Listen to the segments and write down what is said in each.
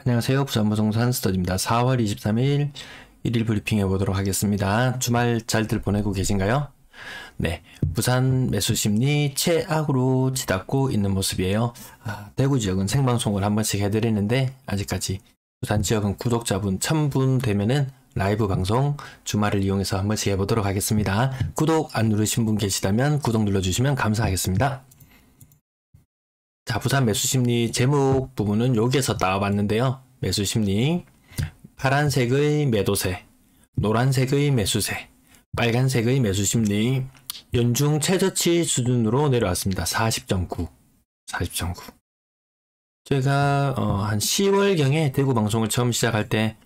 안녕하세요. 부산부동산 스터디입니다. 4월 23일 일일 브리핑 해보도록 하겠습니다. 주말 잘들 보내고 계신가요? 네, 부산 매수 심리 최악으로 치닫고 있는 모습이에요. 대구 지역은 생방송을 한 번씩 해드리는데 아직까지 부산 지역은 구독자분 1000분 되면은 라이브 방송 주말을 이용해서 한 번씩 해보도록 하겠습니다. 구독 안 누르신 분 계시다면 구독 눌러주시면 감사하겠습니다. 자, 부산 매수심리 제목 부분은 여기에서 따와봤는데요. 매수심리 파란색의 매도세, 노란색의 매수세, 빨간색의 매수심리 연중 최저치 수준으로 내려왔습니다. 40.9 제가 한 10월경에 대구 방송을 처음 시작할 때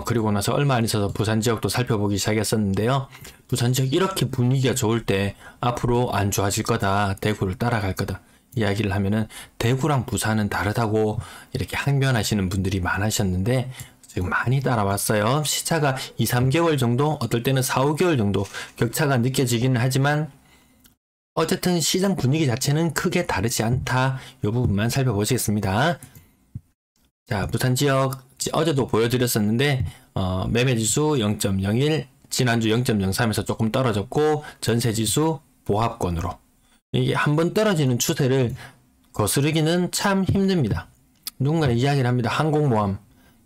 그리고 나서 얼마 안 있어서 부산 지역도 살펴보기 시작했었는데요. 부산 지역 이렇게 분위기가 좋을 때 앞으로 안 좋아질 거다, 대구를 따라갈 거다 이야기를 하면은 대구랑 부산은 다르다고 이렇게 항변하시는 분들이 많으셨는데 지금 많이 따라왔어요. 시차가 2, 3개월 정도, 어떨 때는 4, 5개월 정도 격차가 느껴지기는 하지만 어쨌든 시장 분위기 자체는 크게 다르지 않다. 이 부분만 살펴보시겠습니다. 자, 부산 지역 어제도 보여드렸었는데 매매지수 0.01, 지난주 0.03에서 조금 떨어졌고 전세지수 보합권으로 이게 한번 떨어지는 추세를 거스르기는 참 힘듭니다. 누군가는 이야기를 합니다. 항공모함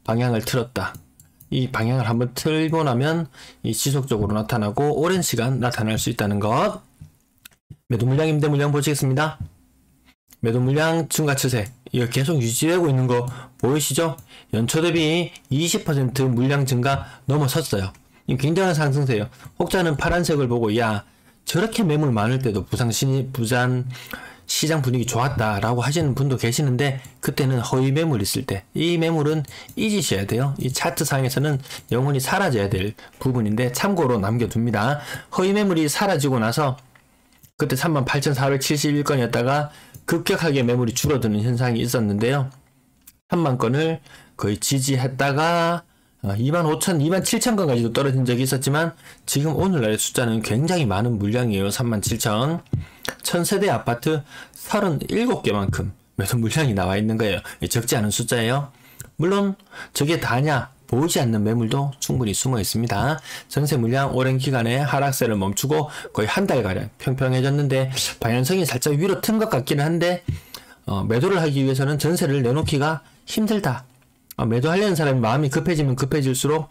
방향을 틀었다. 이 방향을 한번 틀고 나면 이 지속적으로 나타나고 오랜 시간 나타날 수 있다는 것. 매도 물량, 임대 물량 보시겠습니다. 매도 물량 증가 추세 이거 계속 유지되고 있는 거 보이시죠? 연초 대비 20% 물량 증가 넘어섰어요. 이 굉장한 상승세예요. 혹자는 파란색을 보고 야 저렇게 매물 많을 때도 부산 시장 분위기 좋았다라고 하시는 분도 계시는데 그때는 허위 매물 있을 때 이 매물은 잊으셔야 돼요. 이 차트상에서는 영원히 사라져야 될 부분인데 참고로 남겨둡니다. 허위 매물이 사라지고 나서 그때 38,471건이었다가 급격하게 매물이 줄어드는 현상이 있었는데요. 3만 건을 거의 지지했다가 25,000, 27,000건까지도 떨어진 적이 있었지만 지금 오늘날의 숫자는 굉장히 많은 물량이에요. 37,000. 1000세대 아파트 37개만큼 매도 물량이 나와 있는 거예요. 적지 않은 숫자예요. 물론 저게 다냐? 보이지 않는 매물도 충분히 숨어 있습니다. 전세 물량 오랜 기간에 하락세를 멈추고 거의 한 달가량 평평해졌는데 방향성이 살짝 위로 튼 것 같기는 한데 매도를 하기 위해서는 전세를 내놓기가 힘들다. 매도하려는 사람이 마음이 급해지면 급해질수록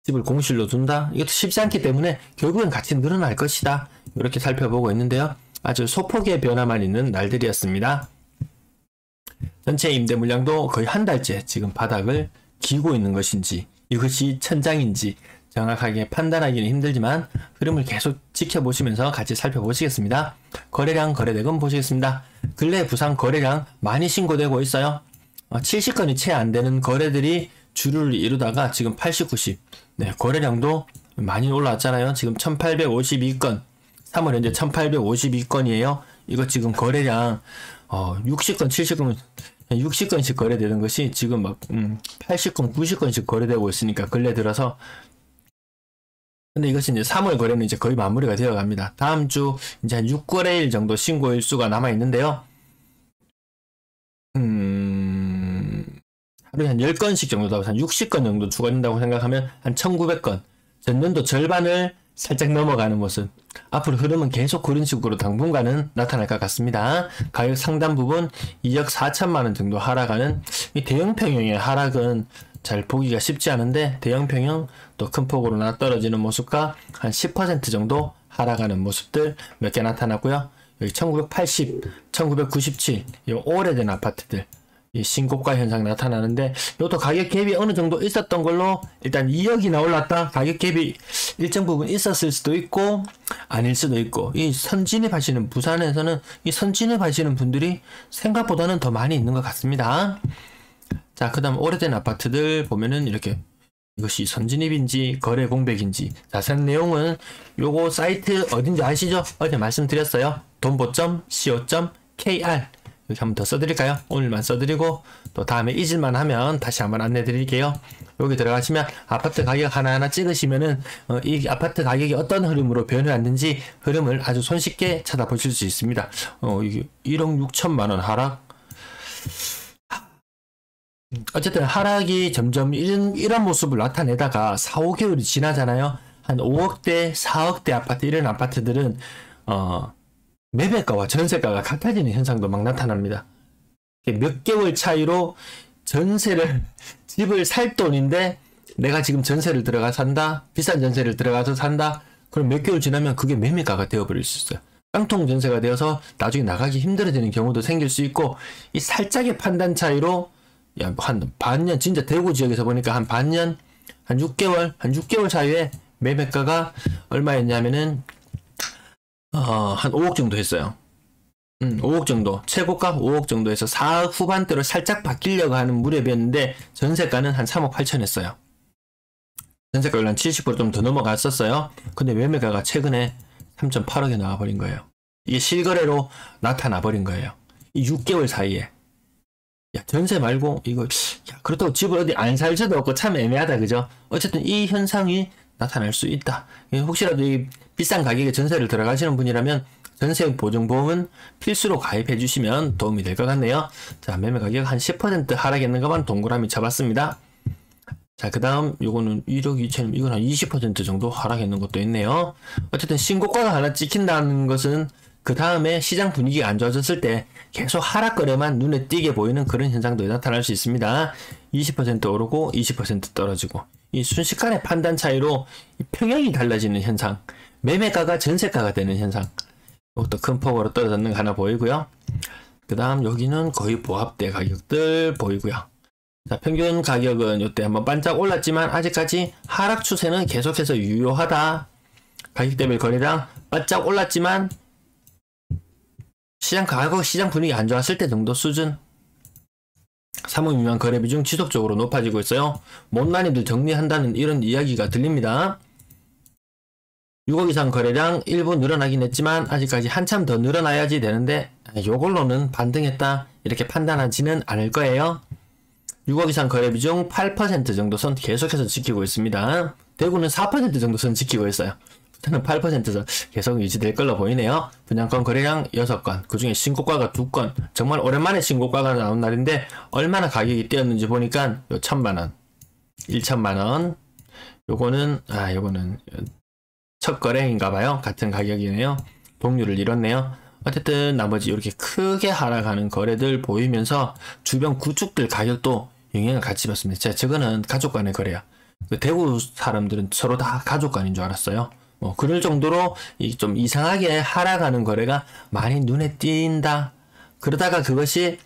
집을 공실로 둔다. 이것도 쉽지 않기 때문에 결국엔 같이 늘어날 것이다. 이렇게 살펴보고 있는데요. 아주 소폭의 변화만 있는 날들이었습니다. 전체 임대 물량도 거의 한 달째 지금 바닥을 기고 있는 것인지 이것이 천장인지 정확하게 판단하기는 힘들지만 흐름을 계속 지켜보시면서 같이 살펴보시겠습니다. 거래량, 거래대금 보시겠습니다. 근래 부산 거래량 많이 신고되고 있어요. 70건이 채 안 되는 거래들이 주류를 이루다가 지금 80, 90. 네, 거래량도 많이 올라왔잖아요. 지금 1852건. 3월 현재 1852건이에요. 이거 지금 거래량 60건, 70건, 60건씩 거래되는 것이 지금 막 80건, 90건씩 거래되고 있으니까 근래 들어서. 근데 이것이 이제 3월 거래는 이제 거의 마무리가 되어 갑니다. 다음 주 이제 한 6거래일 정도 신고 일수가 남아 있는데요. 하루에 한 10건씩 정도, 한 60건 정도 추가된다고 생각하면 한 1900건. 전년도 절반을 살짝 넘어가는 모습. 앞으로 흐름은 계속 그런 식으로 당분간은 나타날 것 같습니다. 가격 상단 부분 2억 4천만원 정도 하락하는 이 대형 평형의 하락은 잘 보기가 쉽지 않은데 대형 평형 또 큰 폭으로 떨어지는 모습과 한 10% 정도 하락하는 모습들 몇 개 나타났고요. 여기 1980, 1997 이 오래된 아파트들 이 신고가 현상 나타나는데 이것도 가격 갭이 어느 정도 있었던 걸로 일단 2억이나 올랐다. 가격 갭이 일정 부분 있었을 수도 있고 아닐 수도 있고 이 선진입하시는 부산에서는 이 선진입하시는 분들이 생각보다는 더 많이 있는 것 같습니다. 자, 그 다음 오래된 아파트들 보면은 이렇게 이것이 선진입인지 거래 공백인지 자세한 내용은 요거 사이트 어딘지 아시죠? 어제 말씀드렸어요. 돈보.co.kr 여기 한번 더 써드릴까요? 오늘만 써드리고 또 다음에 잊을만 하면 다시 한번 안내 드릴게요. 여기 들어가시면 아파트 가격 하나하나 찍으시면은 이 아파트 가격이 어떤 흐름으로 변해왔는지 흐름을 아주 손쉽게 찾아보실 수 있습니다. 이게 1억 6천만원 하락 어쨌든 하락이 점점 이런 모습을 나타내다가 4, 5개월이 지나잖아요. 한 5억대, 4억대 아파트, 이런 아파트들은 매매가와 전세가가 같아지는 현상도 막 나타납니다. 몇 개월 차이로 집을 살 돈인데 내가 지금 전세를 들어가 산다, 비싼 전세를 들어가서 산다, 그럼 몇 개월 지나면 그게 매매가가 되어버릴 수 있어요. 깡통 전세가 되어서 나중에 나가기 힘들어지는 경우도 생길 수 있고, 이 살짝의 판단 차이로 한 반년, 진짜 대구 지역에서 보니까 한 반년, 한 6개월 사이에 매매가가 얼마였냐면은 한 5억 정도 했어요. 5억 정도, 최고가 5억 정도 해서 4억 후반대로 살짝 바뀌려고 하는 무렵이었는데 전세가는 한 3억 8천 했어요. 전세가율 한 70% 좀 더 넘어갔었어요. 근데 매매가가 최근에 3.8억에 나와버린 거예요. 이게 실거래로 나타나버린 거예요. 이 6개월 사이에. 야, 전세 말고 이거 그렇다고 집을 어디 안 살 수도 없고 참 애매하다, 그죠? 어쨌든 이 현상이 나타날 수 있다. 혹시라도 이 비싼 가격에 전세를 들어가시는 분이라면 전세 보증보험은 필수로 가입해 주시면 도움이 될 것 같네요. 자, 매매 가격 한 10% 하락했는 것만 동그라미 쳐봤습니다. 자, 그 다음 요거는 1억 2천, 이건 한 20% 정도 하락했는 것도 있네요. 어쨌든 신고가가 하나 찍힌다는 것은 그 다음에 시장 분위기가 안 좋아졌을 때 계속 하락 거래만 눈에 띄게 보이는 그런 현상도 나타날 수 있습니다. 20% 오르고 20% 떨어지고, 이 순식간의 판단 차이로 평형이 달라지는 현상, 매매가가 전세가가 되는 현상, 이것도 큰 폭으로 떨어졌는 거 하나 보이고요. 그 다음 여기는 거의 보합대 가격들 보이고요. 자, 평균 가격은 이때 한번 반짝 올랐지만 아직까지 하락 추세는 계속해서 유효하다. 가격대별 거래량 반짝 올랐지만 시장 분위기 안 좋았을 때 정도 수준. 3억 미만 거래 비중 지속적으로 높아지고 있어요. 못난이들 정리한다는 이런 이야기가 들립니다. 6억 이상 거래량 일부 늘어나긴 했지만 아직까지 한참 더 늘어나야지 되는데 요걸로는 반등했다 이렇게 판단하지는 않을 거예요. 6억 이상 거래 비중 8% 정도 선 계속해서 지키고 있습니다. 대구는 4% 정도 선 지키고 있어요. 부산은 8%선 계속 유지될 걸로 보이네요. 분양권 거래량 6건, 그 중에 신고가가 2건, 정말 오랜만에 신고가가 나온 날인데 얼마나 가격이 뛰었는지 보니까 요 1000만원, 1000만원, 요거는 첫 거래인가봐요. 같은 가격이네요. 동률을 이뤘네요. 어쨌든 나머지 이렇게 크게 하락하는 거래들 보이면서 주변 구축들 가격도 영향을 같이 받습니다. 자, 저거는 가족 간의 거래야. 대구 사람들은 서로 다 가족 간인 줄 알았어요. 그럴 정도로 좀 이상하게 하락하는 거래가 많이 눈에 띈다. 그러다가 그것이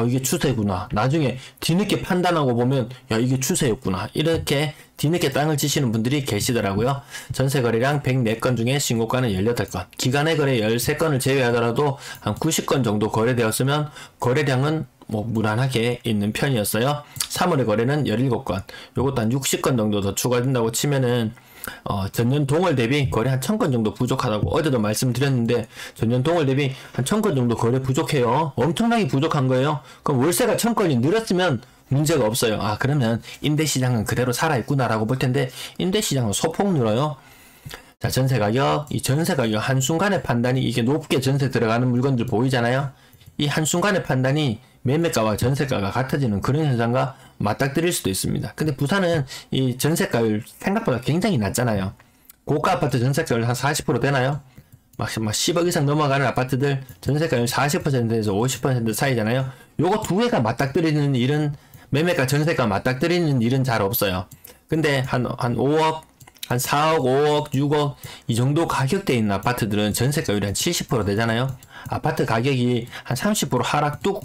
이게 추세구나. 나중에 뒤늦게 판단하고 보면 야, 이게 추세였구나. 이렇게 뒤늦게 땅을 치시는 분들이 계시더라고요. 전세 거래량 104건 중에 신고가는 18건. 기간의 거래 13건을 제외하더라도 한 90건 정도 거래되었으면 거래량은 무난하게 있는 편이었어요. 3월의 거래는 17건. 요것도 한 60건 정도 더 추가된다고 치면은 전년 동월 대비 거래 한 1000건 정도 부족하다고 어제도 말씀드렸는데, 전년 동월 대비 한 1000건 정도 거래 부족해요. 엄청나게 부족한 거예요. 그럼 월세가 1000건이 늘었으면 문제가 없어요. 그러면 임대시장은 그대로 살아있구나라고 볼 텐데, 임대시장은 소폭 늘어요. 자, 전세가격, 이 전세가격 한순간의 판단이, 이게 높게 전세 들어가는 물건들 보이잖아요. 이 한순간의 판단이 매매가와 전세가가 같아지는 그런 현상과 맞닥뜨릴 수도 있습니다. 근데 부산은 이 전세가율 생각보다 굉장히 낮잖아요. 고가 아파트 전세가율 한 40% 되나요? 막 10억 이상 넘어가는 아파트들 전세가율 40%에서 50% 사이잖아요. 요거 두 개가 맞닥뜨리는 일은, 매매가 전세가 맞닥뜨리는 일은 잘 없어요. 근데 한 5억, 한 4억, 5억, 6억 이 정도 가격대에 있는 아파트들은 전세가율이 한 70% 되잖아요. 아파트 가격이 한 30%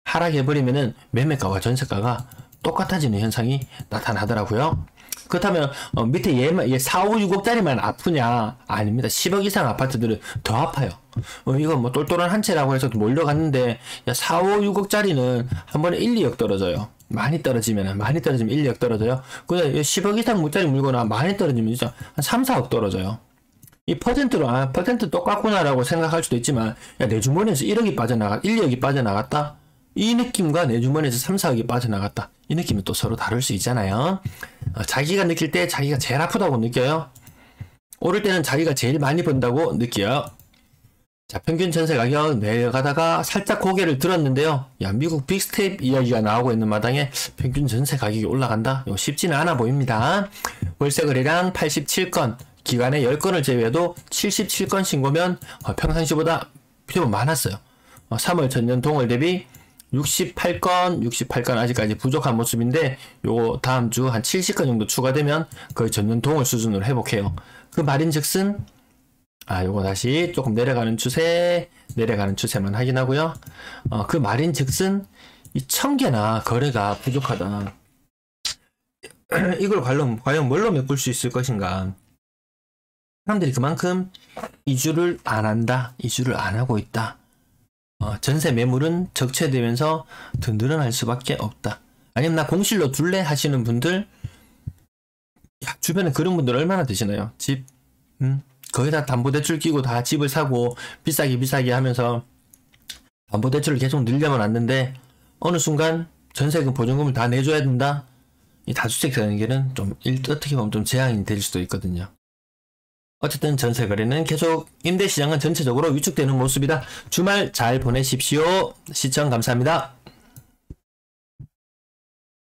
하락해버리면은 매매가와 전세가가 똑같아지는 현상이 나타나더라고요. 그렇다면 밑에 얘 4, 5, 6억짜리만 아프냐? 아닙니다. 10억 이상 아파트들은 더 아파요. 이거 똘똘한 한 채라고 해서 몰려갔는데, 야, 4, 5, 6억짜리는 한 번에 1, 2억 떨어져요. 많이 떨어지면 1, 2억 떨어져요. 근데 10억 이상 물짜리 물거나 많이 떨어지면 진짜 한 3, 4억 떨어져요. 이 퍼센트로 퍼센트 똑같구나라고 생각할 수도 있지만, 야, 내 주머니에서 1억이 2억이 빠져나갔다? 이 느낌과 내 주머니에서 3, 4억이 빠져나갔다. 이 느낌은 또 서로 다를 수 있잖아요. 자기가 느낄 때 자기가 제일 아프다고 느껴요. 오를 때는 자기가 제일 많이 번다고 느껴요. 자, 평균 전세 가격 내려가다가 살짝 고개를 들었는데요. 야, 미국 빅스텝 이야기가 나오고 있는 마당에 평균 전세 가격이 올라간다? 이거 쉽지는 않아 보입니다. 월세 거래량 87건, 기간에 10건을 제외해도 77건 신고면 평상시보다 좀 많았어요. 3월 전년 동월 대비 68건 아직까지 부족한 모습인데 요거 다음 주 한 70건 정도 추가되면 거의 전년 동월 수준으로 회복해요. 그 말인즉슨 요거 다시 조금 내려가는 추세만 확인하고요. 그 말인즉슨 이 1000개나 거래가 부족하다. 이걸 과연 뭘로 메꿀 수 있을 것인가? 사람들이 그만큼 이주를 안 한다, 이주를 안 하고 있다. 전세 매물은 적체되면서 더 늘어날 수밖에 없다. 아니면 나 공실로 둘래 하시는 분들, 주변에 그런 분들 얼마나 되시나요? 집, 거기다 담보대출 끼고 다 집을 사고 비싸게 하면서 담보대출을 계속 늘려만 왔는데 어느 순간 전세금 보증금을 다 내줘야 된다? 이 다주택 연계는 좀 어떻게 보면 좀 재앙이 될 수도 있거든요. 어쨌든 전세 거래는 계속 임대시장은 전체적으로 위축되는 모습이다. 주말 잘 보내십시오. 시청 감사합니다.